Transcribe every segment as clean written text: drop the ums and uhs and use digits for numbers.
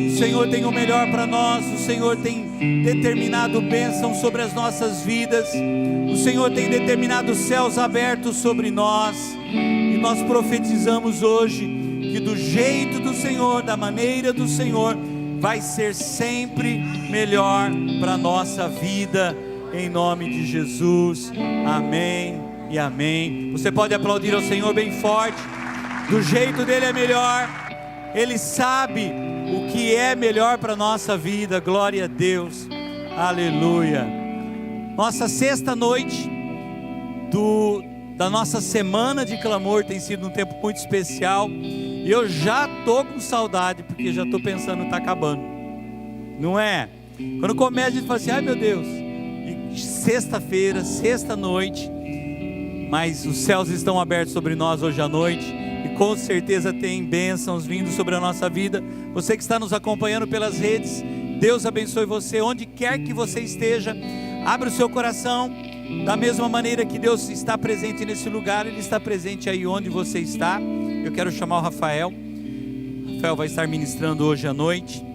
O Senhor tem o melhor para nós. O Senhor tem determinado bênção sobre as nossas vidas. O Senhor tem determinado céus abertos sobre nós. E nós profetizamos hoje que do jeito do Senhor, da maneira do Senhor, vai ser sempre melhor para a nossa vida, em nome de Jesus. Amém e amém. Você pode aplaudir ao Senhor bem forte. Do jeito dele é melhor. Ele sabe o que é melhor para a nossa vida. Glória a Deus. Aleluia. Nossa sexta noite da nossa semana de clamor tem sido um tempo muito especial. E eu já estou com saudade, porque já estou pensando, está acabando. Não é? Quando começa a gente fala assim, ai meu Deus. E sexta-feira, sexta noite, mas os céus estão abertos sobre nós hoje à noite. E com certeza tem bênçãos vindo sobre a nossa vida. Você que está nos acompanhando pelas redes, Deus abençoe você, onde quer que você esteja. Abra o seu coração, da mesma maneira que Deus está presente nesse lugar, Ele está presente aí onde você está. Eu quero chamar o Rafael. O Rafael vai estar ministrando hoje à noite.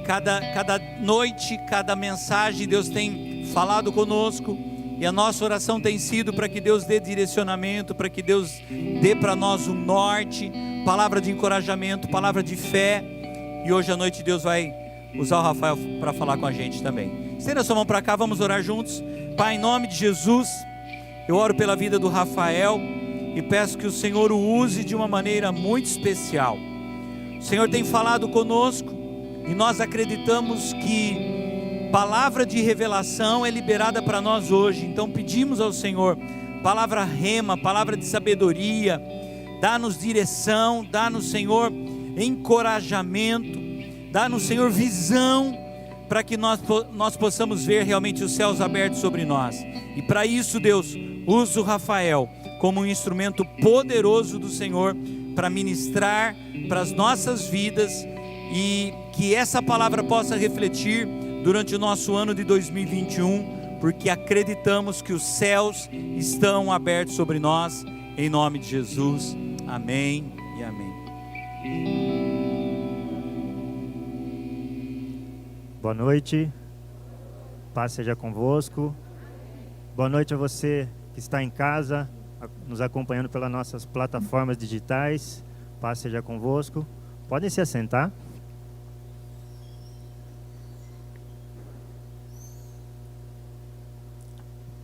Cada noite, cada mensagem, Deus tem falado conosco. E a nossa oração tem sido para que Deus dê direcionamento, para que Deus dê para nós um norte, palavra de encorajamento, palavra de fé. E hoje à noite Deus vai usar o Rafael para falar com a gente também. Estenda sua mão para cá, vamos orar juntos. Pai, em nome de Jesus, eu oro pela vida do Rafael e peço que o Senhor o use de uma maneira muito especial. O Senhor tem falado conosco e nós acreditamos que palavra de revelação é liberada para nós hoje. Então pedimos ao Senhor palavra rema, palavra de sabedoria. Dá-nos direção, dá-nos, Senhor, encorajamento, dá-nos, Senhor, visão, para que nós possamos ver realmente os céus abertos sobre nós. E para isso, Deus, usa o Rafael como um instrumento poderoso do Senhor para ministrar para as nossas vidas, e que essa palavra possa refletir durante o nosso ano de 2021, porque acreditamos que os céus estão abertos sobre nós, em nome de Jesus. Amém e amém. Boa noite, paz seja convosco. Boa noite a você que está em casa, nos acompanhando pelas nossas plataformas digitais. Paz seja convosco. Podem se assentar.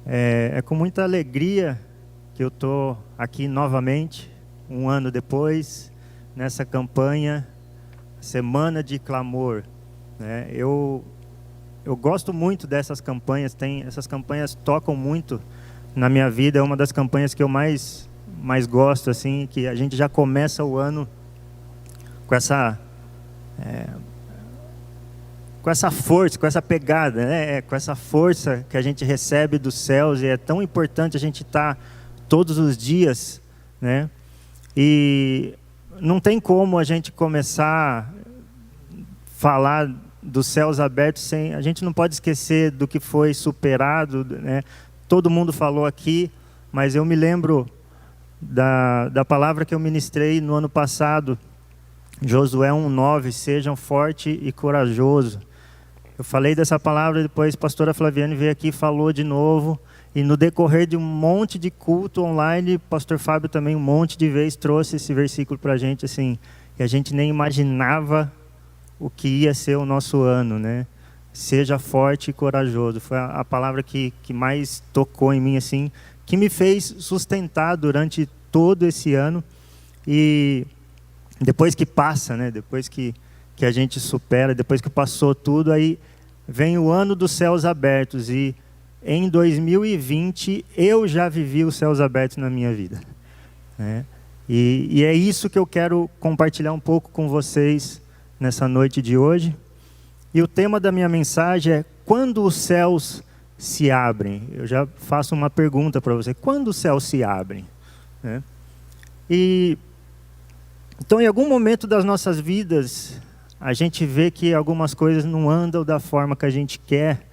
É com muita alegria que eu estou aqui novamente, um ano depois, nessa campanha, Semana de Clamor. Eu gosto muito dessas campanhas, essas campanhas tocam muito na minha vida. É uma das campanhas que eu mais gosto, assim, que a gente já começa o ano com essa força, com essa pegada, com essa força que a gente recebe dos céus. E é tão importante a gente estar todos os dias, né? E não tem como a gente começar a falar dos céus abertos sem... A gente não pode esquecer do que foi superado, né? Todo mundo falou aqui, mas eu me lembro da palavra que eu ministrei no ano passado, Josué 1:9, sejam forte e corajoso. Eu falei dessa palavra, depois a pastora Flaviane veio aqui e falou de novo, e no decorrer de um monte de culto online, o pastor Fábio também um monte de vezes trouxe esse versículo para a gente, assim, e a gente nem imaginava o que ia ser o nosso ano, né? Seja forte e corajoso. Foi a palavra que mais tocou em mim, assim, que me fez sustentar durante todo esse ano. E depois que passa, né? Depois que a gente supera, depois que passou tudo, aí vem o ano dos céus abertos. E em 2020 eu já vivi os céus abertos na minha vida, né? E é isso que eu quero compartilhar um pouco com vocês nessa noite de hoje. E o tema da minha mensagem é: quando os céus se abrem? Eu já faço uma pergunta para você: quando os céus se abrem? Né? Então, em algum momento das nossas vidas, a gente vê que algumas coisas não andam da forma que a gente quer,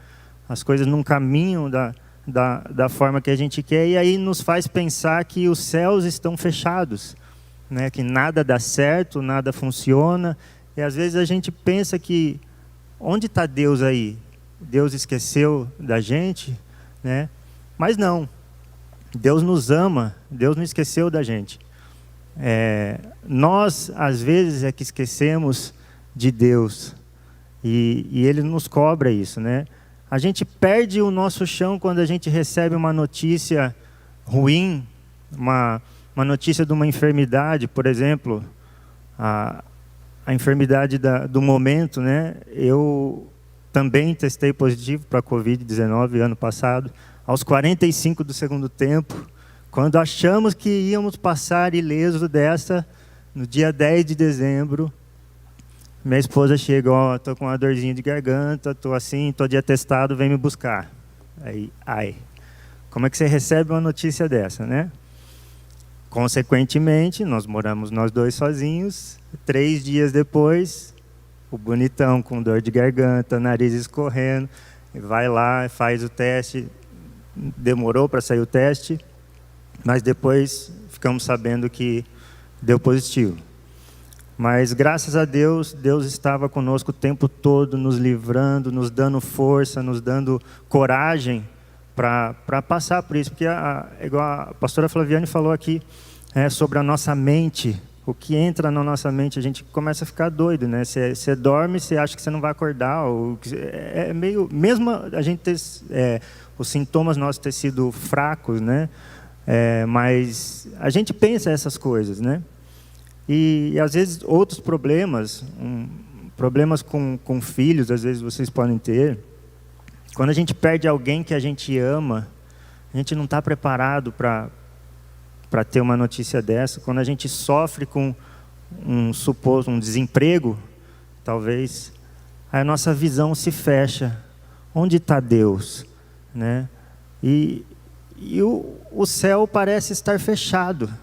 as coisas não caminham da forma que a gente quer, e aí nos faz pensar que os céus estão fechados, né? Que nada dá certo, nada funciona, E às vezes a gente pensa que, onde está Deus aí? Deus esqueceu da gente, né? Mas não, Deus nos ama, Deus não esqueceu da gente. Nós, às vezes, é que esquecemos de Deus, e Ele nos cobra isso, né? A gente perde o nosso chão quando a gente recebe uma notícia ruim, uma notícia de uma enfermidade, por exemplo, a enfermidade do momento, né? Eu também testei positivo para a Covid-19 ano passado, aos 45 do segundo tempo, quando achamos que íamos passar ileso dessa, no dia 10 de dezembro, minha esposa chega, estou com uma dorzinha de garganta, estou assim, estou de atestado, vem me buscar. Aí, como é que você recebe uma notícia dessa, né? Consequentemente, nós moramos nós dois sozinhos, 3 dias depois, o bonitão com dor de garganta, nariz escorrendo, vai lá, faz o teste, demorou para sair o teste, mas depois ficamos sabendo que deu positivo. Mas graças a Deus, Deus estava conosco o tempo todo, nos livrando, nos dando força, nos dando coragem para passar por isso. Porque, igual a pastora Flaviane falou aqui, sobre a nossa mente, o que entra na nossa mente, a gente começa a ficar doido, né? Você dorme, você acha que você não vai acordar, meio, mesmo a gente ter, os sintomas nossos ter sido fracos, né? Mas a gente pensa essas coisas, né? E às vezes outros problemas, problemas com filhos, às vezes vocês podem ter. Quando a gente perde alguém que a gente ama, a gente não está preparado para ter uma notícia dessa. Quando a gente sofre com um desemprego, talvez, a nossa visão se fecha. Onde está Deus? Né? E o céu parece estar fechado.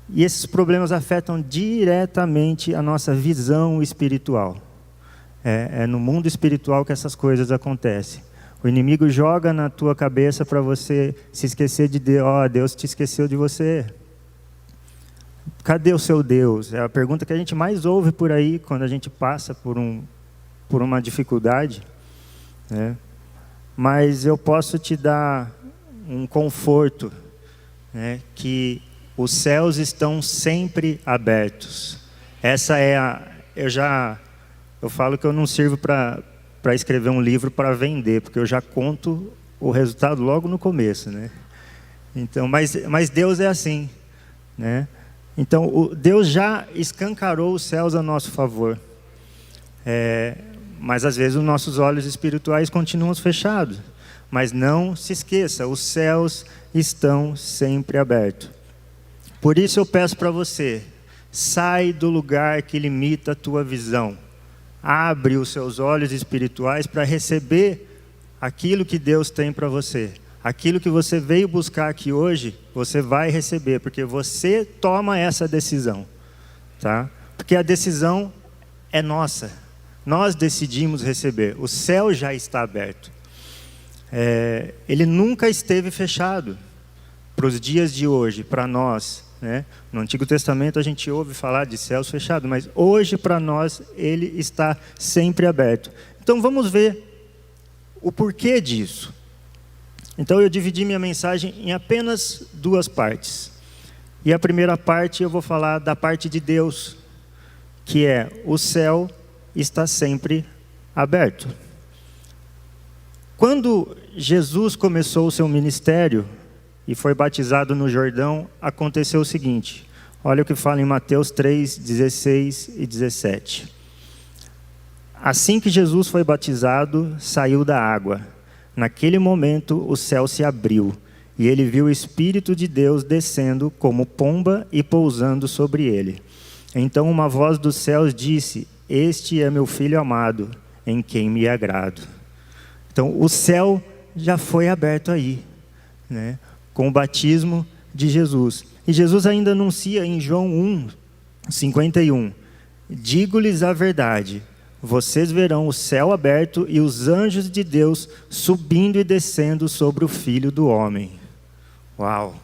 E esses problemas afetam diretamente a nossa visão espiritual. É no mundo espiritual que essas coisas acontecem. O inimigo joga na tua cabeça para você se esquecer de Deus. Deus te esqueceu de você. Cadê o seu Deus? É a pergunta que a gente mais ouve por aí quando a gente passa por uma dificuldade, né? Mas eu posso te dar um conforto, né? Que os céus estão sempre abertos. Essa é eu falo que eu não sirvo para escrever um livro para vender, porque eu já conto o resultado logo no começo, né? Então, mas Deus é assim, né? Então, Deus já escancarou os céus a nosso favor. Mas às vezes os nossos olhos espirituais continuam fechados. Mas não se esqueça, os céus estão sempre abertos. Por isso eu peço para você, sai do lugar que limita a tua visão. Abre os seus olhos espirituais para receber aquilo que Deus tem para você. Aquilo que você veio buscar aqui hoje, você vai receber, porque você toma essa decisão, tá? Porque a decisão é nossa. Nós decidimos receber. O céu já está aberto. Ele nunca esteve fechado para os dias de hoje, para nós, né? No Antigo Testamento a gente ouve falar de céus fechados, mas hoje para nós ele está sempre aberto. Então vamos ver o porquê disso. Então eu dividi minha mensagem em apenas 2 partes. E a primeira parte eu vou falar da parte de Deus, que é o céu está sempre aberto. Quando Jesus começou o seu ministério e foi batizado no Jordão, aconteceu o seguinte. Olha o que fala em Mateus 3, 16 e 17. Assim que Jesus foi batizado, saiu da água. Naquele momento, o céu se abriu, e ele viu o Espírito de Deus descendo como pomba e pousando sobre ele. Então uma voz dos céus disse: Este é meu Filho amado, em quem me agrado. Então o céu já foi aberto aí, né? Com o batismo de Jesus. E Jesus ainda anuncia em João 1, 51. Digo-lhes a verdade, vocês verão o céu aberto e os anjos de Deus subindo e descendo sobre o Filho do Homem. Uau!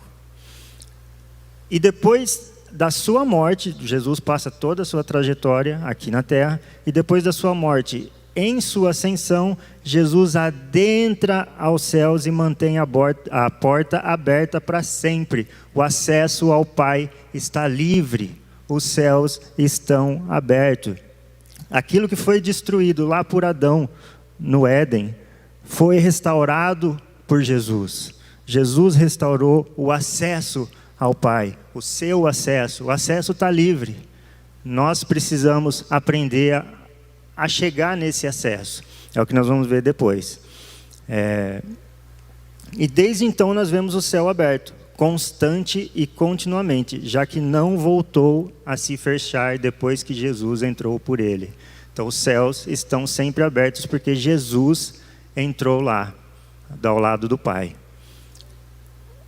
E depois da sua morte, Jesus passa toda a sua trajetória aqui na terra, e depois da sua morte, em sua ascensão, Jesus adentra aos céus e mantém a porta aberta para sempre. O acesso ao Pai está livre, os céus estão abertos. Aquilo que foi destruído lá por Adão, no Éden, foi restaurado por Jesus. Jesus restaurou o acesso ao Pai, o seu acesso. O acesso está livre. Nós precisamos aprender a chegar nesse acesso. É o que nós vamos ver depois. E desde então nós vemos o céu aberto, constante e continuamente, já que não voltou a se fechar depois que Jesus entrou por ele. Então os céus estão sempre abertos porque Jesus entrou lá, ao lado do Pai.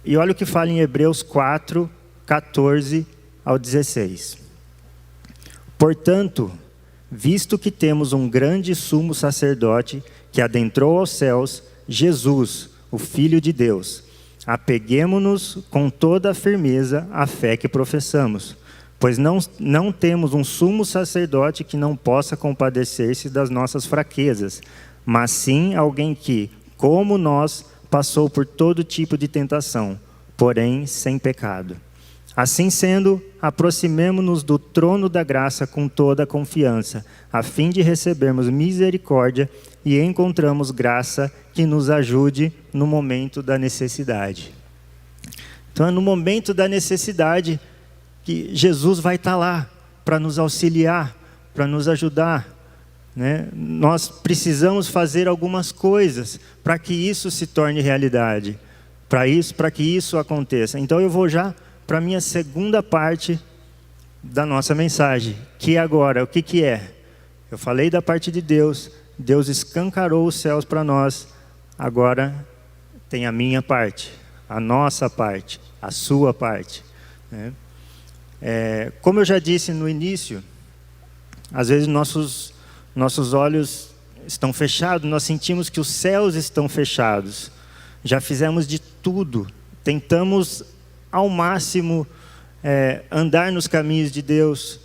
E olha o que fala em Hebreus 4, 14 ao 16. Portanto, visto que temos um grande sumo sacerdote que adentrou aos céus, Jesus, o Filho de Deus, apeguemo-nos com toda a firmeza à fé que professamos, pois não temos um sumo sacerdote que não possa compadecer-se das nossas fraquezas, mas sim alguém que, como nós, passou por todo tipo de tentação, porém sem pecado. Assim sendo, aproximemo-nos do trono da graça com toda a confiança, a fim de recebermos misericórdia e encontramos graça que nos ajude no momento da necessidade. Então é no momento da necessidade que Jesus vai estar lá para nos auxiliar, para nos ajudar, né? Nós precisamos fazer algumas coisas para que isso se torne realidade, para que isso aconteça. Então eu vou já para a minha segunda parte da nossa mensagem, que agora, o que é? Eu falei da parte de Deus, Deus escancarou os céus para nós, agora tem a minha parte, a nossa parte, a sua parte, né? Como eu já disse no início, às vezes nossos olhos estão fechados, nós sentimos que os céus estão fechados, já fizemos de tudo, tentamos ao máximo andar nos caminhos de Deus,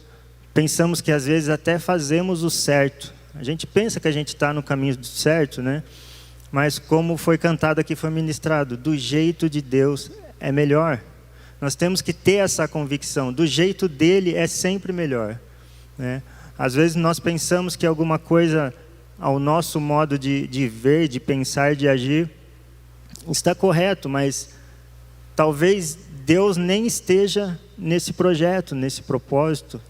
pensamos que às vezes até fazemos o certo, a gente pensa que a gente está no caminho certo, né? Mas como foi cantado aqui, foi ministrado, do jeito de Deus é melhor. Nós temos que ter essa convicção, do jeito dele é sempre melhor, né? Às vezes nós pensamos que alguma coisa, ao nosso modo de ver, de pensar, de agir, está correto, mas talvez Deus nem esteja nesse projeto, nesse propósito,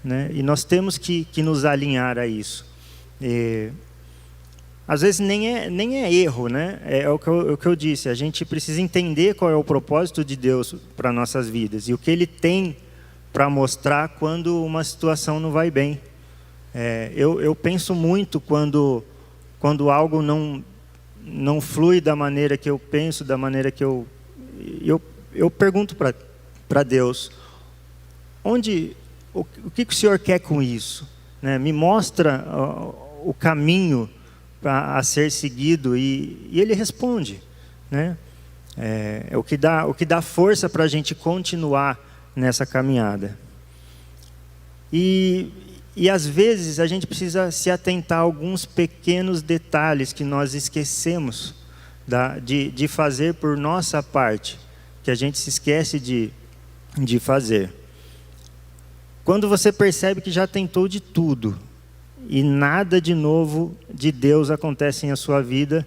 né? E nós temos que nos alinhar a isso. Às vezes nem é erro, né? É o que eu disse, a gente precisa entender qual é o propósito de Deus para nossas vidas e o que Ele tem para mostrar quando uma situação não vai bem. Eu penso muito quando algo não flui da maneira que eu penso, da maneira que eu pergunto para Deus, o que o Senhor quer com isso? Né? Me mostra o caminho a ser seguido e Ele responde, né? É o que dá força para a gente continuar nessa caminhada. E às vezes a gente precisa se atentar a alguns pequenos detalhes que nós esquecemos de fazer por nossa parte, que a gente se esquece de fazer. Quando você percebe que já tentou de tudo e nada de novo de Deus acontece em sua vida,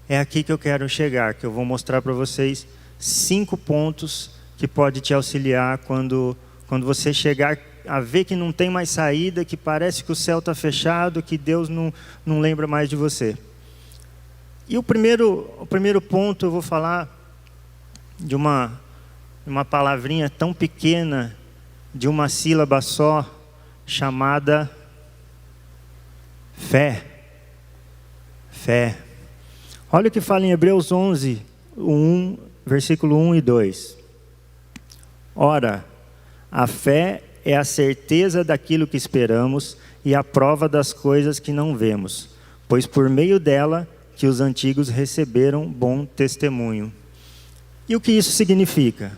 é aqui que eu quero chegar, que eu vou mostrar para vocês 5 pontos que pode te auxiliar quando você chegar a ver que não tem mais saída, que parece que o céu está fechado, que Deus não lembra mais de você. E o primeiro ponto eu vou falar de uma palavrinha tão pequena, de uma sílaba só, chamada fé. Fé. Olha o que fala em Hebreus 11, 1, versículo 1 e 2. Ora, a fé é a certeza daquilo que esperamos e a prova das coisas que não vemos, pois por meio dela que os antigos receberam bom testemunho. E o que isso significa?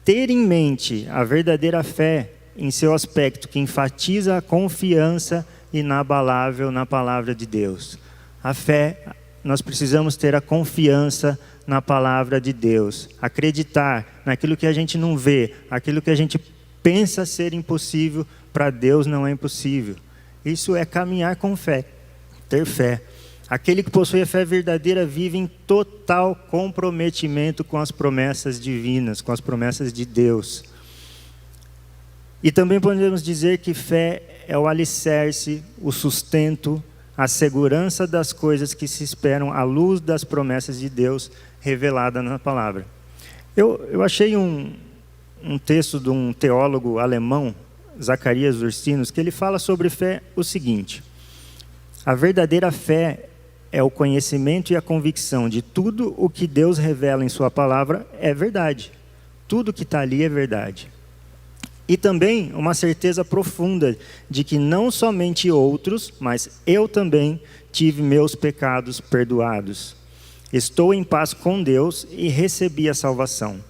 ter em mente a verdadeira fé em seu aspecto que enfatiza a confiança inabalável na palavra de Deus. A fé, nós precisamos ter a confiança na palavra de Deus, acreditar naquilo que a gente não vê, aquilo que a gente pensa ser impossível, para Deus não é impossível. Isso é caminhar com fé, ter fé. Aquele que possui a fé verdadeira vive em total comprometimento com as promessas divinas, com as promessas de Deus. E também podemos dizer que fé é o alicerce, o sustento, a segurança das coisas que se esperam à luz das promessas de Deus revelada na palavra. Eu achei um texto de um teólogo alemão, Zacarias Ursinos, que ele fala sobre fé o seguinte: a verdadeira fé é o conhecimento e a convicção de tudo o que Deus revela em sua palavra é verdade. Tudo que está ali é verdade. E também uma certeza profunda de que não somente outros, mas eu também tive meus pecados perdoados. Estou em paz com Deus e recebi a salvação.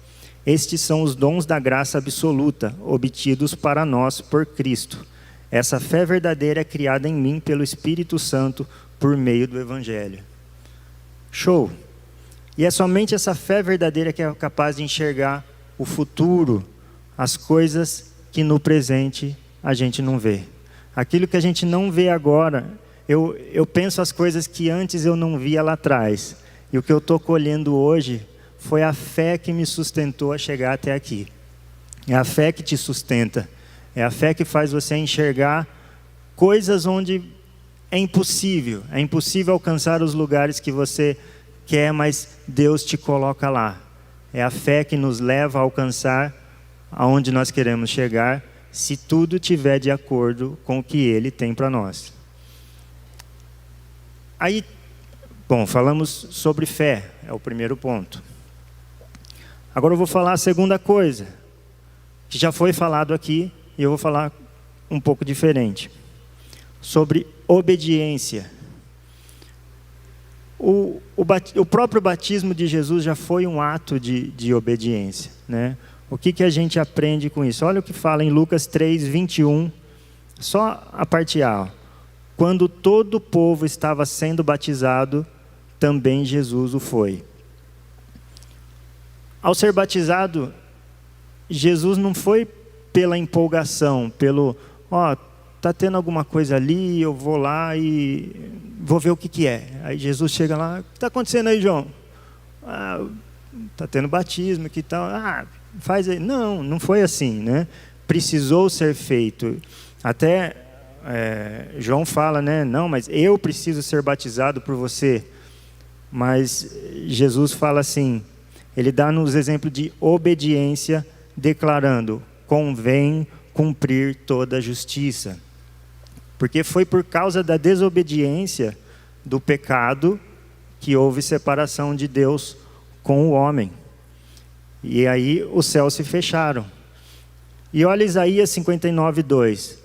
Estes são os dons da graça absoluta, obtidos para nós por Cristo. Essa fé verdadeira é criada em mim pelo Espírito Santo por meio do Evangelho. Show! E é somente essa fé verdadeira que é capaz de enxergar o futuro, as coisas que no presente a gente não vê. Aquilo que a gente não vê agora, eu penso as coisas que antes eu não via lá atrás. E o que eu estou colhendo hoje foi a fé que me sustentou a chegar até aqui. É a fé que te sustenta. É a fé que faz você enxergar coisas onde é impossível alcançar os lugares que você quer, mas Deus te coloca lá. É a fé que nos leva a alcançar aonde nós queremos chegar, se tudo estiver de acordo com o que Ele tem para nós. Aí, bom, falamos sobre fé, é o primeiro ponto. Agora eu vou falar a segunda coisa, que já foi falado aqui, e eu vou falar um pouco diferente. Sobre obediência. O próprio batismo de Jesus já foi um ato de obediência, né? O que a gente aprende com isso? Olha o que fala em Lucas 3, 21, só a parte A. Quando todo o povo estava sendo batizado, também Jesus o foi. Ao ser batizado, Jesus não foi pela empolgação, pelo, está tendo alguma coisa ali, eu vou lá e vou ver o que é. Aí Jesus chega lá, o que está acontecendo aí, João? Está tendo batismo, que tal? Faz aí. Não foi assim, né? Precisou ser feito. Até João fala, né? Não, mas eu preciso ser batizado por você. Mas Jesus fala assim, ele dá-nos exemplo de obediência, declarando, convém cumprir toda a justiça. Porque foi por causa da desobediência, do pecado, que houve separação de Deus com o homem. E aí os céus se fecharam. E olha Isaías 59, 2.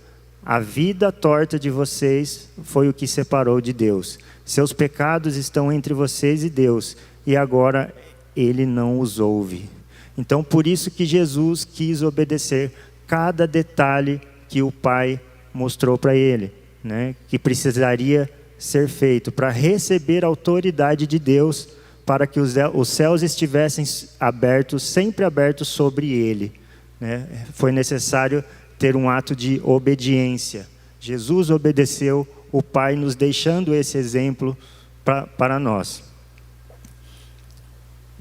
A vida torta de vocês foi o que separou de Deus. Seus pecados estão entre vocês e Deus, e agora Ele não os ouve. Então por isso que Jesus quis obedecer cada detalhe que o Pai mostrou para Ele, né? Que precisaria ser feito para receber a autoridade de Deus, para que os céus estivessem abertos, sempre abertos sobre ele, né? Foi necessário ter um ato de obediência. Jesus obedeceu o Pai, nos deixando esse exemplo para nós.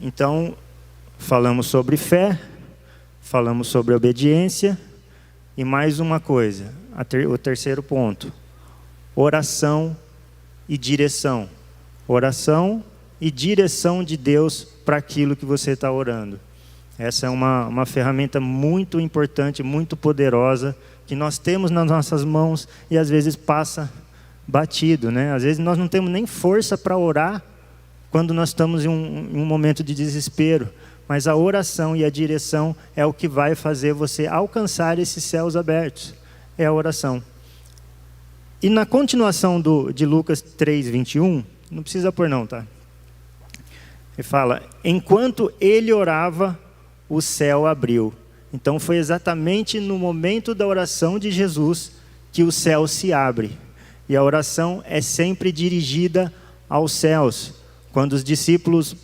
Então, falamos sobre fé, falamos sobre obediência, e mais uma coisa, o terceiro ponto, oração e direção. Oração e direção de Deus para aquilo que você está orando. Essa é uma ferramenta muito importante, muito poderosa, que nós temos nas nossas mãos e às vezes passa batido, né? Às vezes nós não temos nem força para orar quando nós estamos em um momento de desespero, mas a oração e a direção é o que vai fazer você alcançar esses céus abertos, é a oração. E na continuação de Lucas 3, 21, não precisa pôr não, tá? Ele fala, enquanto ele orava, o céu abriu, Então foi exatamente no momento da oração de Jesus que o céu se abre. E a oração é sempre dirigida aos céus. Quando os discípulos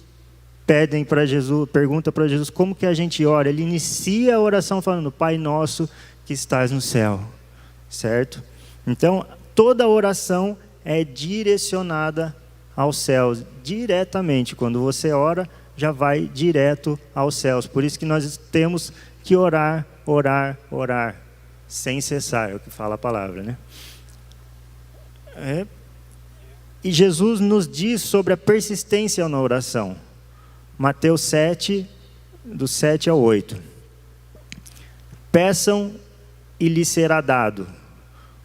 pedem para Jesus, perguntam para Jesus como que a gente ora, ele inicia a oração falando: Pai nosso que estás no céu, certo? Então toda oração é direcionada aos céus, diretamente. Quando você ora, já vai direto aos céus. Por isso que nós temos que orar, orar, orar, sem cessar, é o que fala a palavra, né? E Jesus nos diz sobre a persistência na oração. Mateus 7, do 7 ao 8. Peçam e lhes será dado.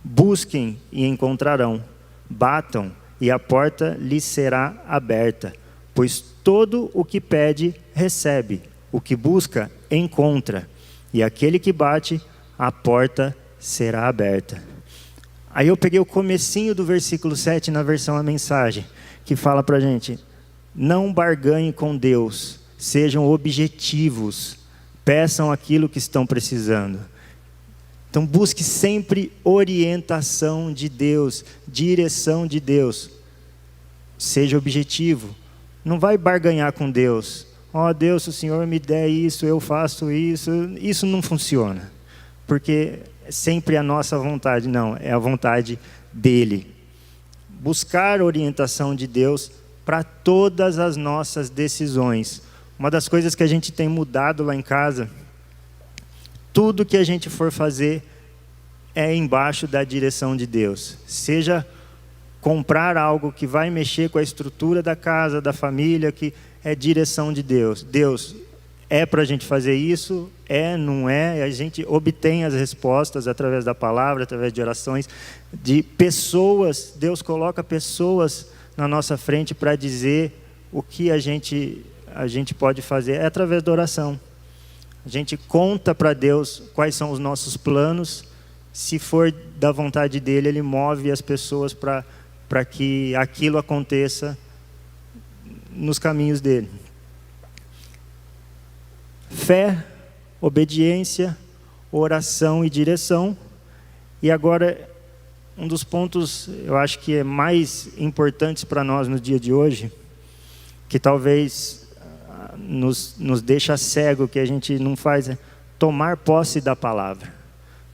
Busquem e encontrarão. Batam e a porta lhes será aberta. Pois todo o que pede, recebe. O que busca, encontra. E aquele que bate, a porta será aberta. Aí eu peguei o comecinho do versículo 7 na versão A Mensagem, que fala pra gente: não barganhem com Deus, sejam objetivos, peçam aquilo que estão precisando. Então busque sempre orientação de Deus, direção de Deus. Seja objetivo, não vai barganhar com Deus. Ó Deus, se o Senhor me der isso, eu faço isso. Isso não funciona, porque é sempre a nossa vontade, não, é a vontade dele. Buscar orientação de Deus para todas as nossas decisões. Uma das coisas que a gente tem mudado lá em casa, tudo que a gente for fazer é embaixo da direção de Deus. Seja comprar algo que vai mexer com a estrutura da casa, da família, que é direção de Deus. Deus, é para a gente fazer isso? É, não é? A gente obtém as respostas através da palavra, através de orações, de pessoas. Deus coloca pessoas na nossa frente para dizer o que a gente pode fazer. É através da oração. A gente conta para Deus quais são os nossos planos. Se for da vontade dele, ele move as pessoas para que aquilo aconteça nos caminhos dele. Fé, obediência, oração e direção. E agora, um dos pontos, eu acho que é mais importantes para nós no dia de hoje, que talvez nos deixa cego, que a gente não faz, é tomar posse da palavra.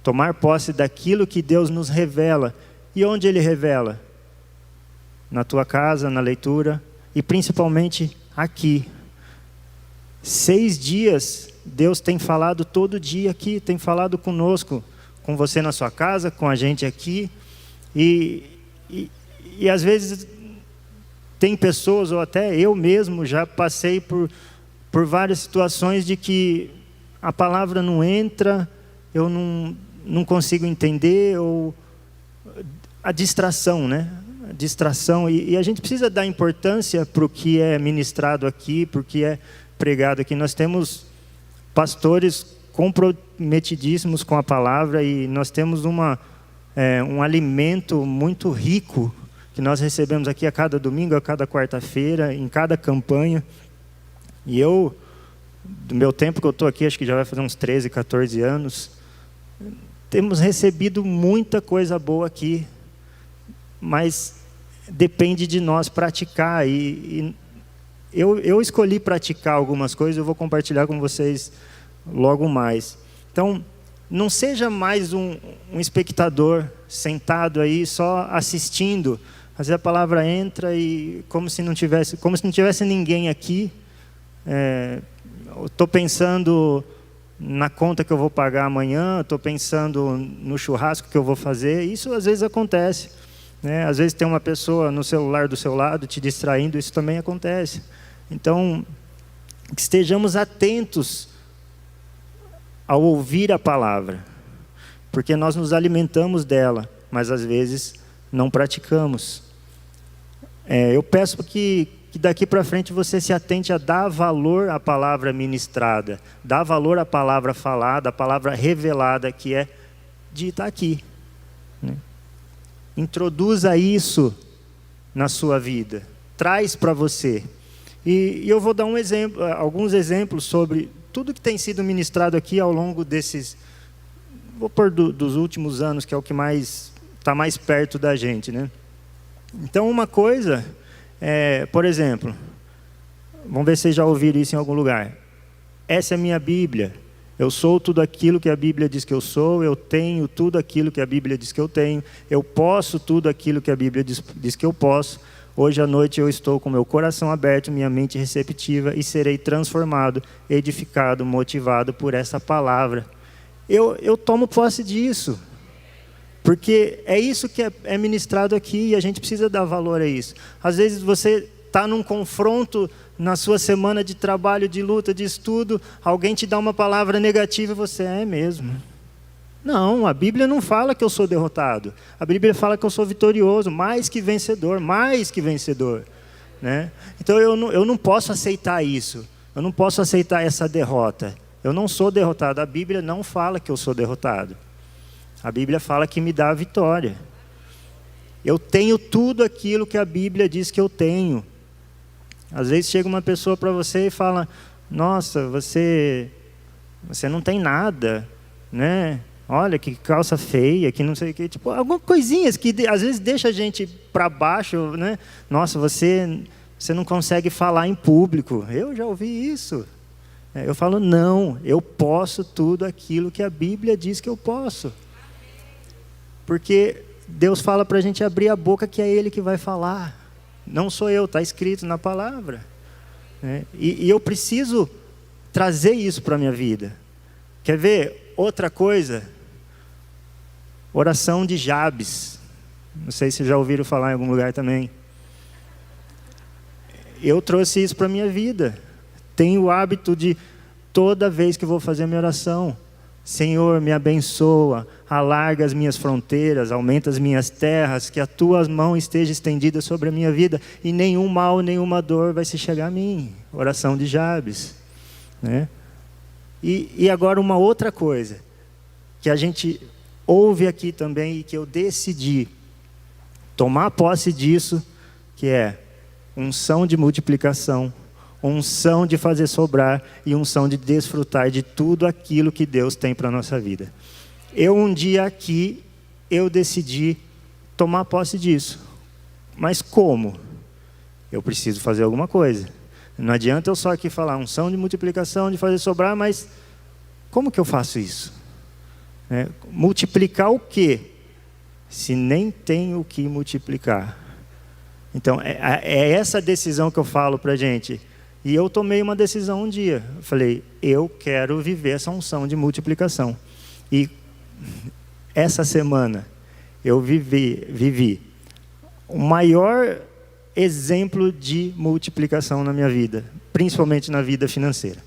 Tomar posse daquilo que Deus nos revela. E onde Ele revela? Na tua casa, na leitura, e principalmente aqui. 6 dias, Deus tem falado todo dia aqui, tem falado conosco, com você na sua casa, com a gente aqui. E às vezes tem pessoas, ou até eu mesmo já passei por várias situações de que a palavra não entra, eu não consigo entender, ou a distração, né? A distração, e a gente precisa dar importância para o que é ministrado aqui, para o que é pregado aqui. Nós temos pastores comprometidíssimos com a palavra, e nós temos um alimento muito rico que nós recebemos aqui a cada domingo, a cada quarta-feira, em cada campanha. E eu, do meu tempo que eu estou aqui, acho que já vai fazer uns 13, 14 anos, temos recebido muita coisa boa aqui, mas depende de nós praticar. E eu escolhi praticar algumas coisas, eu vou compartilhar com vocês logo mais. Então, não seja mais um espectador sentado aí só assistindo. Às vezes a palavra entra e como se não tivesse ninguém aqui. Estou pensando na conta que eu vou pagar amanhã, estou pensando no churrasco que eu vou fazer. Isso às vezes acontece, né? Às vezes tem uma pessoa no celular do seu lado te distraindo, isso também acontece. Então, que estejamos atentos ao ouvir a palavra, porque nós nos alimentamos dela, mas às vezes não praticamos. Eu peço que daqui para frente você se atente a dar valor à palavra ministrada, dar valor à palavra falada, à palavra revelada, que é dita aqui, né? Introduza isso na sua vida, traz para você. E eu vou dar alguns exemplos sobre tudo que tem sido ministrado aqui ao longo desses, vou pôr dos últimos anos, que é o que mais está mais perto da gente, né? Então, uma coisa, por exemplo, vamos ver se vocês já ouviram isso em algum lugar. Essa é a minha Bíblia. Eu sou tudo aquilo que a Bíblia diz que eu sou, eu tenho tudo aquilo que a Bíblia diz que eu tenho, eu posso tudo aquilo que a Bíblia diz que eu posso. Hoje à noite eu estou com meu coração aberto, minha mente receptiva e serei transformado, edificado, motivado por essa palavra. Eu tomo posse disso, porque é isso que é ministrado aqui e a gente precisa dar valor a isso. Às vezes você está num confronto na sua semana de trabalho, de luta, de estudo, alguém te dá uma palavra negativa e você, é mesmo. Não, a Bíblia não fala que eu sou derrotado. A Bíblia fala que eu sou vitorioso, mais que vencedor, né? Então eu não posso aceitar isso. Eu não posso aceitar essa derrota. Eu não sou derrotado. A Bíblia não fala que eu sou derrotado. A Bíblia fala que me dá a vitória. Eu tenho tudo aquilo que a Bíblia diz que eu tenho. Às vezes chega uma pessoa para você e fala, nossa, você não tem nada, né? Olha que calça feia, que não sei o que, tipo, algumas coisinhas que às vezes deixa a gente para baixo, né? Nossa, você não consegue falar em público. Eu já ouvi isso. Eu falo, não, eu posso tudo aquilo que a Bíblia diz que eu posso. Porque Deus fala para a gente abrir a boca, que é Ele que vai falar. Não sou eu, está escrito na palavra. E eu preciso trazer isso para a minha vida. Quer ver outra coisa? Oração de Jabes. Não sei se já ouviram falar em algum lugar também. Eu trouxe isso para a minha vida. Tenho o hábito de, toda vez que vou fazer a minha oração, Senhor, me abençoa, alarga as minhas fronteiras, aumenta as minhas terras, que a tua mão esteja estendida sobre a minha vida, e nenhum mal, nenhuma dor vai se chegar a mim. Oração de Jabes, né? E agora uma outra coisa, que a gente ouve aqui também, e que eu decidi tomar posse disso, que é unção de multiplicação, unção de fazer sobrar e unção de desfrutar de tudo aquilo que Deus tem para a nossa vida. Um dia aqui, eu decidi tomar posse disso. Mas como? Eu preciso fazer alguma coisa. Não adianta eu só aqui falar unção de multiplicação, de fazer sobrar, mas como que eu faço isso? Multiplicar o quê? Se nem tem o que multiplicar. Então, é essa decisão que eu falo para a gente. E eu tomei uma decisão um dia. Eu falei, eu quero viver essa unção de multiplicação. E essa semana eu vivi o maior exemplo de multiplicação na minha vida, principalmente na vida financeira.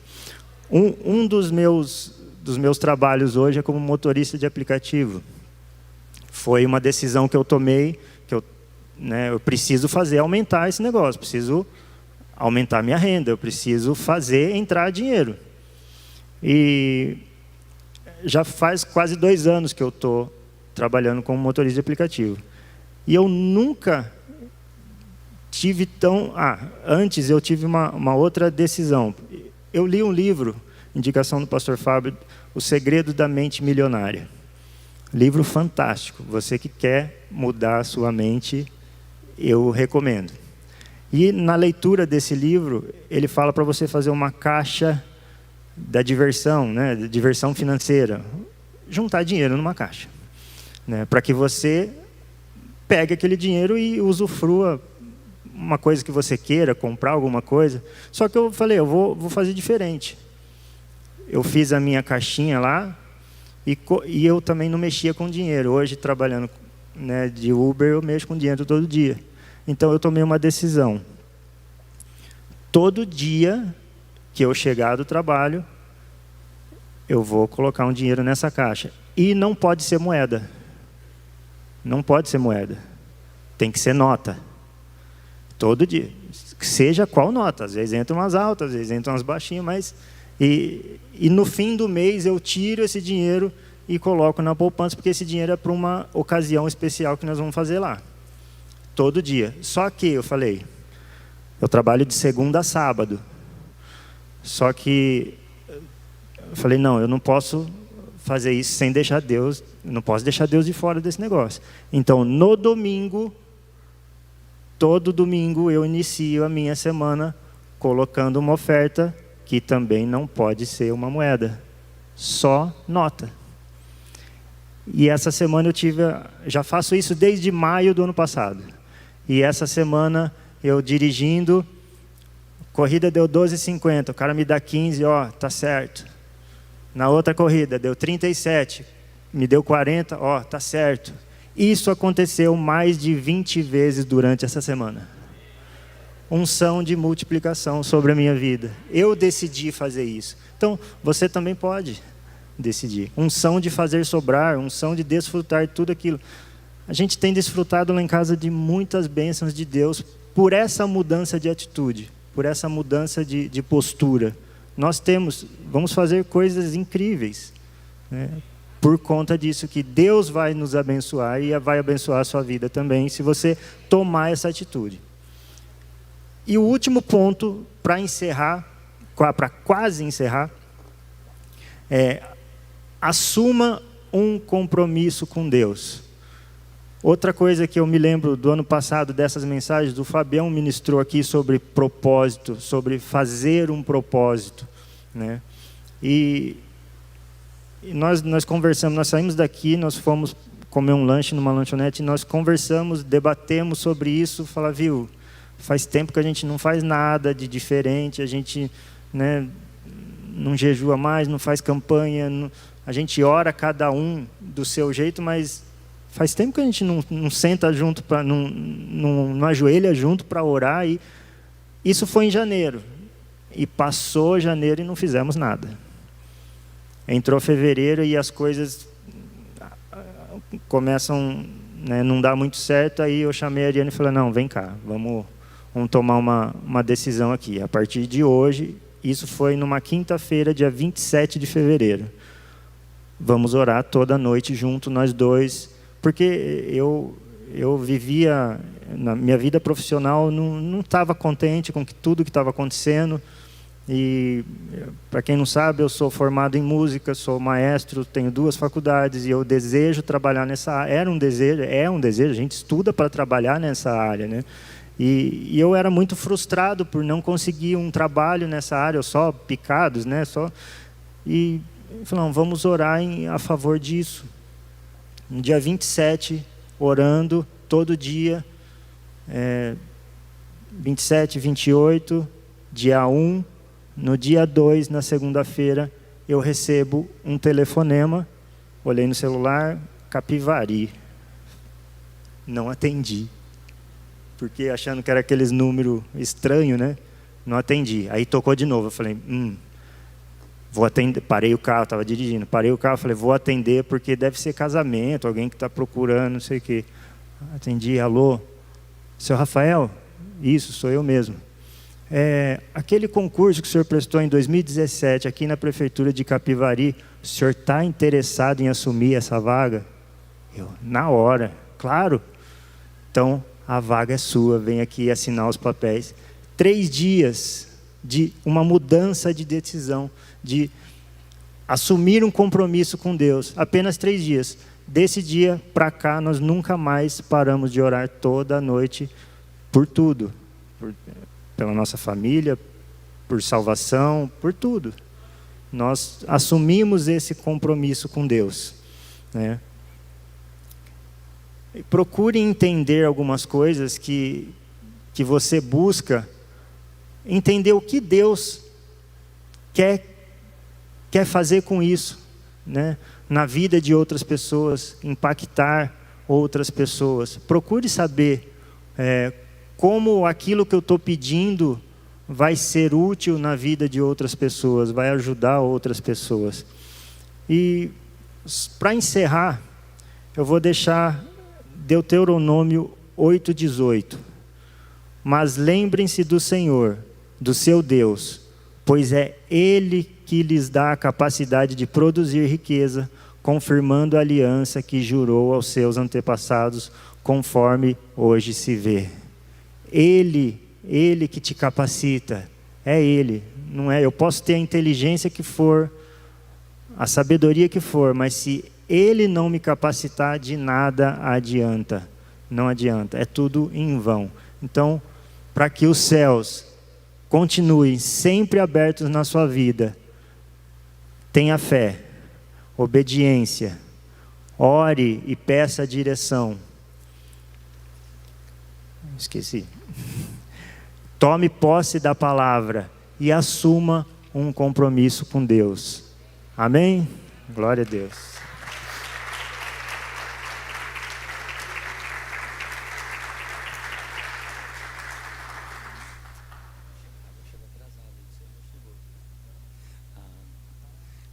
Um dos meus trabalhos hoje é como motorista de aplicativo. Foi uma decisão que eu tomei, que eu preciso fazer aumentar esse negócio, preciso aumentar minha renda, eu preciso fazer entrar dinheiro. E já faz quase 2 anos que eu estou trabalhando como motorista de aplicativo. E eu nunca tive antes eu tive uma outra decisão. Eu li um livro, indicação do pastor Fábio, O Segredo da Mente Milionária. Livro fantástico. Você que quer mudar a sua mente, eu recomendo. E na leitura desse livro, ele fala para você fazer uma caixa da diversão, né, diversão financeira. Juntar dinheiro numa caixa, né, para que você pegue aquele dinheiro e usufrua uma coisa que você queira, comprar alguma coisa. Só que eu falei, eu vou fazer diferente. Eu fiz a minha caixinha lá e eu também não mexia com dinheiro. Hoje, trabalhando, né, de Uber, eu mexo com dinheiro todo dia. Então, eu tomei uma decisão. Todo dia que eu chegar do trabalho, eu vou colocar um dinheiro nessa caixa. E não pode ser moeda. Não pode ser moeda. Tem que ser nota. Todo dia. Seja qual nota. Às vezes entram umas altas, às vezes entram umas baixinhas, mas... E no fim do mês eu tiro esse dinheiro e coloco na poupança, porque esse dinheiro é para uma ocasião especial que nós vamos fazer lá. Todo dia. Só que, eu falei, eu trabalho de segunda a sábado. Só que eu falei, não, eu não posso fazer isso sem deixar Deus, não posso deixar Deus de fora desse negócio. Então, no domingo, todo domingo eu inicio a minha semana colocando uma oferta que também não pode ser uma moeda, só nota. E essa semana já faço isso desde maio do ano passado. E essa semana eu dirigindo, corrida deu 12,50, o cara me dá 15, ó, tá certo. Na outra corrida deu 37, me deu 40, ó, tá certo. Isso aconteceu mais de 20 vezes durante essa semana. Unção de multiplicação sobre a minha vida. Eu decidi fazer isso. Então, você também pode decidir. Unção de fazer sobrar, unção de desfrutar tudo aquilo. A gente tem desfrutado lá em casa de muitas bênçãos de Deus por essa mudança de atitude, por essa mudança de postura. Nós vamos fazer coisas incríveis, né? Por conta disso, que Deus vai nos abençoar e vai abençoar a sua vida também, se você tomar essa atitude. E o último ponto, para encerrar, para quase encerrar, assuma um compromisso com Deus. Outra coisa que eu me lembro do ano passado, dessas mensagens, do Fabião ministrou aqui sobre propósito, sobre fazer um propósito, né? E nós conversamos, nós saímos daqui, nós fomos comer um lanche numa lanchonete, e nós conversamos, debatemos sobre isso, falar, viu, faz tempo que a gente não faz nada de diferente, a gente, né, não jejua mais, não faz campanha, a gente ora cada um do seu jeito, mas faz tempo que a gente não senta junto, não ajoelha junto para orar. E isso foi em janeiro. E passou janeiro e não fizemos nada. Entrou fevereiro e as coisas começam, né, não dar muito certo. Aí eu chamei a Ariane e falei, não, vem cá, vamos tomar uma decisão aqui. A partir de hoje, isso foi numa quinta-feira, dia 27 de fevereiro. Vamos orar toda noite junto, nós dois. Porque eu vivia, na minha vida profissional, não estava contente com tudo que estava acontecendo. E, para quem não sabe, eu sou formado em música, sou maestro, tenho 2 faculdades, e eu desejo trabalhar nessa área. É um desejo, a gente estuda para trabalhar nessa área, né? E eu era muito frustrado por não conseguir um trabalho nessa área, só picados, né? E falei, não, vamos orar a favor disso. No dia 27, orando, todo dia, 27, 28, dia 1, no dia 2, na segunda-feira, eu recebo um telefonema, olhei no celular, Capivari. Não atendi, porque achando que era aqueles números estranhos, né? Não atendi. Aí tocou de novo, eu falei, vou atender, parei o carro, estava dirigindo, parei o carro, falei, vou atender porque deve ser casamento, alguém que está procurando, não sei o quê. Atendi, alô, seu Rafael? Isso, sou eu mesmo. Aquele concurso que o senhor prestou em 2017 aqui na prefeitura de Capivari, o senhor está interessado em assumir essa vaga? Eu, na hora, claro. Então, a vaga é sua, vem aqui assinar os papéis. 3 dias de uma mudança de decisão, de assumir um compromisso com Deus. Apenas 3 dias. Desse dia para cá, nós nunca mais paramos de orar toda a noite por tudo. Pela nossa família, por salvação, por tudo. Nós assumimos esse compromisso com Deus, né? E procure entender algumas coisas que você busca, entender o que Deus quer fazer com isso, né? Na vida de outras pessoas, impactar outras pessoas. Procure saber como aquilo que eu estou pedindo vai ser útil na vida de outras pessoas, vai ajudar outras pessoas. E, para encerrar, eu vou deixar Deuteronômio 8:18. Mas lembrem-se do Senhor, do seu Deus, pois é Ele que lhes dá a capacidade de produzir riqueza, confirmando a aliança que jurou aos seus antepassados, conforme hoje se vê. Ele que te capacita, é Ele, não é? Eu posso ter a inteligência que for, a sabedoria que for, mas se Ele não me capacitar, de nada adianta. Não adianta, é tudo em vão. Então, para que os céus continuem sempre abertos na sua vida, tenha fé, obediência, ore e peça direção. Esqueci. Tome posse da palavra e assuma um compromisso com Deus. Amém? Glória a Deus.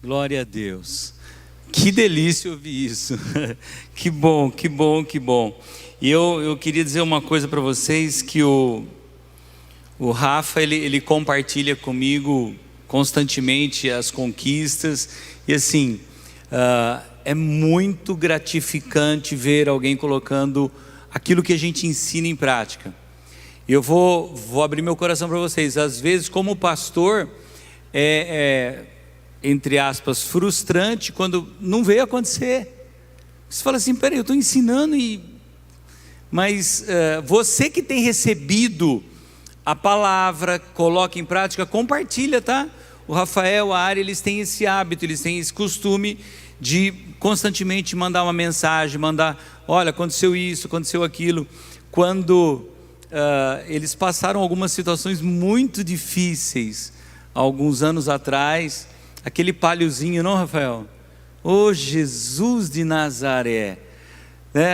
Glória a Deus. Que delícia ouvir isso. Que bom, que bom, que bom. E eu queria dizer uma coisa para vocês, que o Rafa, ele compartilha comigo constantemente as conquistas, e assim, é muito gratificante ver alguém colocando aquilo que a gente ensina em prática. Eu vou abrir meu coração para vocês. Às vezes, como pastor, entre aspas, frustrante quando não veio acontecer. Você fala assim, peraí, eu estou ensinando, mas você que tem recebido a palavra, coloca em prática, compartilha, tá? O Rafael, a Ari, eles têm esse hábito, eles têm esse costume de constantemente mandar uma mensagem, olha, aconteceu isso, aconteceu aquilo. Quando eles passaram algumas situações muito difíceis, alguns anos atrás, aquele palhozinho, não, Rafael? Oh, Jesus de Nazaré,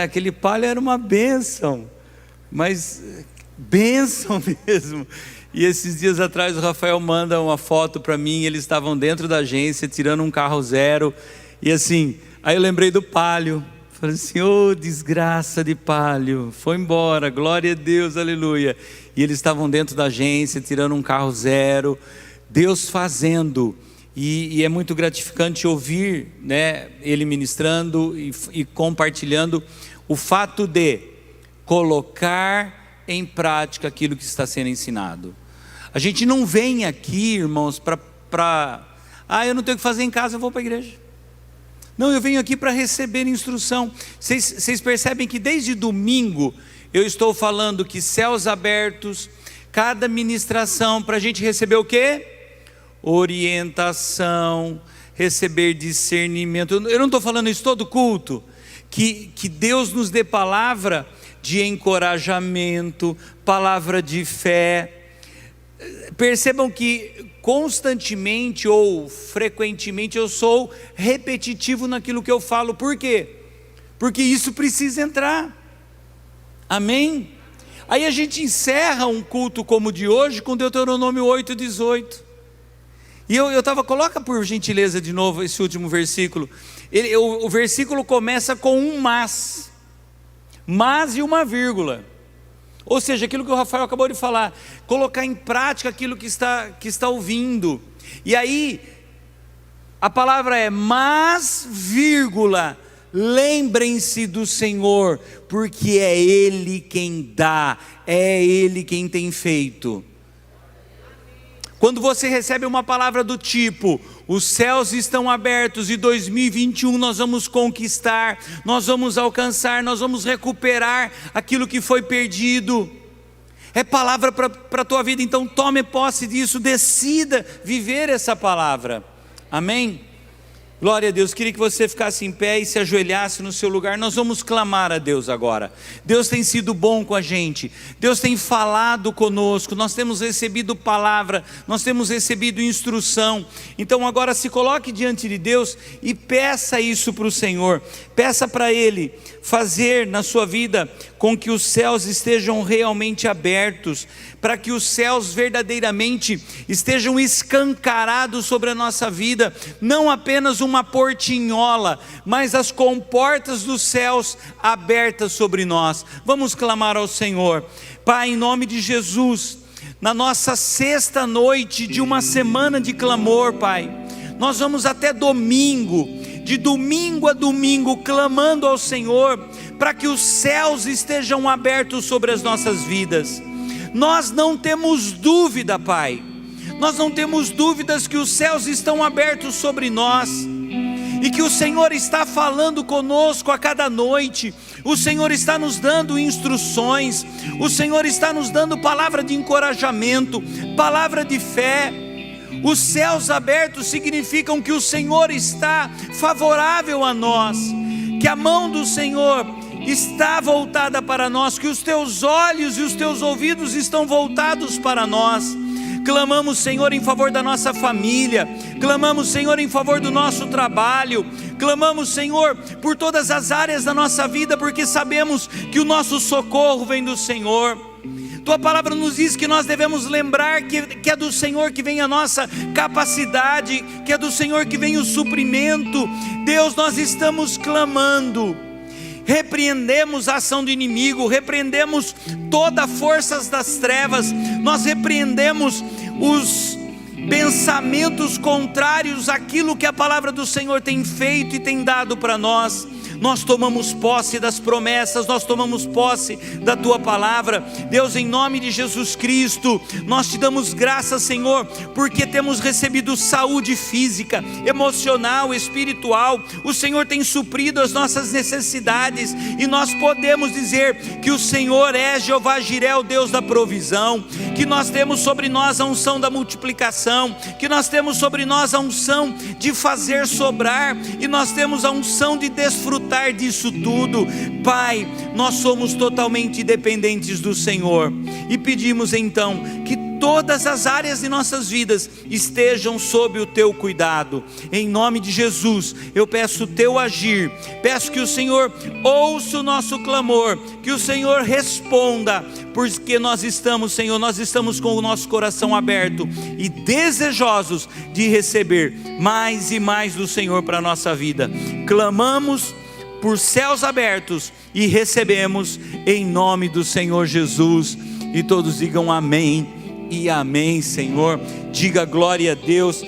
aquele palho era uma bênção, mas bênção mesmo. E esses dias atrás o Rafael manda uma foto para mim, eles estavam dentro da agência tirando um carro zero, e assim, aí eu lembrei do palho, falei assim, oh, desgraça de palho, foi embora, glória a Deus, aleluia. E eles estavam dentro da agência tirando um carro zero, Deus fazendo. E é muito gratificante ouvir, né, ele ministrando e compartilhando o fato de colocar em prática aquilo que está sendo ensinado. A gente não vem aqui, irmãos, eu não tenho o que fazer em casa, eu vou para a igreja. Não, eu venho aqui para receber instrução. Vocês percebem que desde domingo eu estou falando que céus abertos, cada ministração para a gente receber o quê? Orientação, receber discernimento. Eu não estou falando isso todo culto, que Deus nos dê palavra de encorajamento, palavra de fé. Percebam que constantemente ou frequentemente eu sou repetitivo naquilo que eu falo. Por quê? Porque isso precisa entrar. Amém? Aí a gente encerra um culto como o de hoje com Deuteronômio 8:18. E eu estava, coloca por gentileza de novo esse último versículo. O versículo começa com um mas e uma vírgula. Ou seja, aquilo que o Rafael acabou de falar, colocar em prática aquilo que está ouvindo. E aí, a palavra é mas, vírgula, lembrem-se do Senhor, porque é Ele quem dá, é Ele quem tem feito. Quando você recebe uma palavra do tipo, os céus estão abertos e 2021 nós vamos conquistar, nós vamos alcançar, nós vamos recuperar aquilo que foi perdido, é palavra para a tua vida. Então tome posse disso, decida viver essa palavra. Amém? Glória a Deus. Queria que você ficasse em pé e se ajoelhasse no seu lugar. Nós vamos clamar a Deus agora. Deus tem sido bom com a gente, Deus tem falado conosco, nós temos recebido palavra, nós temos recebido instrução. Então agora se coloque diante de Deus e peça isso para o Senhor. Peça para Ele fazer na sua vida com que os céus estejam realmente abertos, para que os céus verdadeiramente estejam escancarados sobre a nossa vida, não apenas uma portinhola, mas as comportas dos céus abertas sobre nós. Vamos clamar ao Senhor. Pai, em nome de Jesus, na nossa sexta noite de uma semana de clamor, Pai, nós vamos até domingo, de domingo a domingo, clamando ao Senhor, para que os céus estejam abertos sobre as nossas vidas. Nós não temos dúvida, Pai, nós não temos dúvidas que os céus estão abertos sobre nós. e que o Senhor está falando conosco a cada noite. O Senhor está nos dando instruções, o Senhor está nos dando palavra de encorajamento, palavra de fé. Os céus abertos significam que o Senhor está favorável a nós, que a mão do Senhor está voltada para nós, que os teus olhos e os teus ouvidos estão voltados para nós. Clamamos, Senhor, em favor da nossa família, clamamos, Senhor, em favor do nosso trabalho, clamamos, Senhor, por todas as áreas da nossa vida, porque sabemos que o nosso socorro vem do Senhor. Tua palavra nos diz que nós devemos lembrar que é do Senhor que vem a nossa capacidade, que é do Senhor que vem o suprimento. Deus, nós estamos clamando, repreendemos a ação do inimigo, repreendemos toda a força das trevas, nós repreendemos os pensamentos contrários àquilo que a palavra do Senhor tem feito e tem dado para nós. Nós tomamos posse das promessas, nós tomamos posse da Tua palavra. Deus, em nome de Jesus Cristo, nós Te damos graças, Senhor, porque temos recebido saúde física, emocional, espiritual. O Senhor tem suprido as nossas necessidades, e nós podemos dizer que o Senhor é Jeová Jiré, o Deus da provisão, que nós temos sobre nós a unção da multiplicação, que nós temos sobre nós a unção de fazer sobrar, e nós temos a unção de desfrutar disso tudo. Pai, nós somos totalmente dependentes do Senhor, e pedimos então que todas as áreas de nossas vidas estejam sob o Teu cuidado. Em nome de Jesus, eu peço o Teu agir, peço que o Senhor ouça o nosso clamor, que o Senhor responda, porque nós estamos, Senhor, nós estamos com o nosso coração aberto e desejosos de receber mais e mais do Senhor para a nossa vida. Clamamos por céus abertos e recebemos em nome do Senhor Jesus. E todos digam amém e amém, Senhor. Diga glória a Deus.